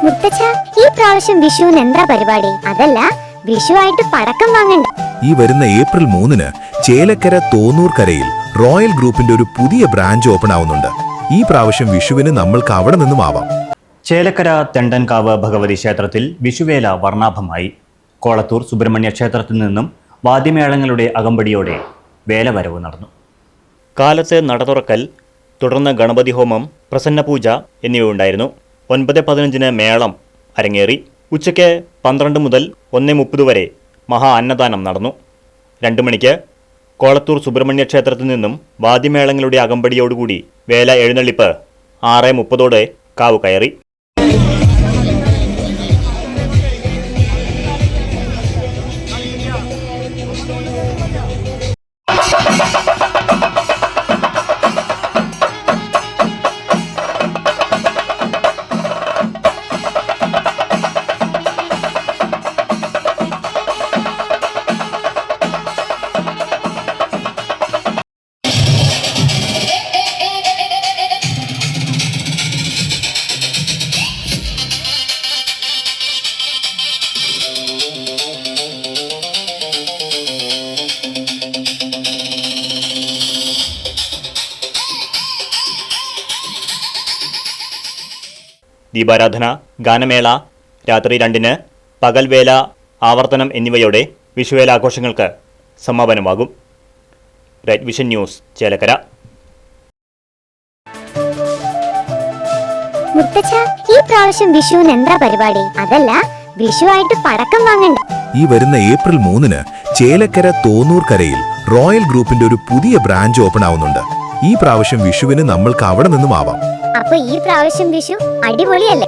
മുത്തച്ഛ, ഈ പ്രാവശ്യം വിഷുവിന് എന്താ പരിപാടി? അതല്ല, വിഷുവായിട്ട് പടക്കം വാങ്ങണ്ട. ഈ വരുന്ന ഏപ്രിൽ 3-ന് ചേലക്കര തോന്നൂർക്കരയിൽ റോയൽ ഗ്രൂപ്പിന്റെ ഒരു പുതിയ ബ്രാഞ്ച് ഓപ്പൺ ആവുന്നുണ്ട്. ഈ പ്രാവശ്യം വിഷുവിന് നമ്മൾക്ക് അവിടെ നിന്നും ആവാം. ചേലക്കര തെണ്ടൻകാവ് ഭഗവതി ക്ഷേത്രത്തിൽ വിഷുവേല വർണ്ണാഭമായി. കോളത്തൂർ സുബ്രഹ്മണ്യ ക്ഷേത്രത്തിൽ നിന്നും വാദ്യമേളങ്ങളുടെ അകമ്പടിയോടെ വേലവരവ് നടന്നു. കാലത്ത് നട തുറക്കൽ, തുടർന്ന് ഗണപതി ഹോമം, പ്രസന്നപൂജ എന്നിവയുണ്ടായിരുന്നു. 9:15 മേളം അരങ്ങേറി. ഉച്ചയ്ക്ക് 12 മുതൽ 1:30 വരെ മഹാ അന്നദാനം നടന്നു. 2 മണിക്ക് കോളത്തൂർ സുബ്രഹ്മണ്യ ക്ഷേത്രത്തിൽ നിന്നും വാദ്യമേളങ്ങളുടെ അകമ്പടിയോടുകൂടി വേല എഴുന്നള്ളിപ്പ് 6:30 കാവ് കയറി. ദീപാരാധന, ഗാനമേള, രാത്രി 2-ന് പകൽവേല, ആവർത്തനം എന്നിവയോടെ വിഷുവേലാഘോഷങ്ങൾക്ക് സമാപനമാകും. Right vision news, Chelakkara. മുത്തച്ഛ, ഈ പ്രാവശ്യം വിഷുവിന് എന്താ പരിപാടി? അതല്ല, വിഷുവായിട്ട് പടക്കം വാങ്ങണ്ട. ഈ വരുന്ന ഏപ്രിൽ 3-ന് ചേലക്കര തോന്നൂർക്കരയിൽ റോയൽ ഗ്രൂപ്പിന്റെ ഒരു പുതിയ ബ്രാഞ്ച് ഓപ്പൺ ആവുന്നുണ്ട്. ഈ പ്രാവശ്യം വിഷുവിന് നമ്മൾക്ക് അവിടെ നിന്നും ആവാം. അപ്പൊ ഈ പ്രാവശ്യം വിഷു അടിപൊളിയല്ലേ?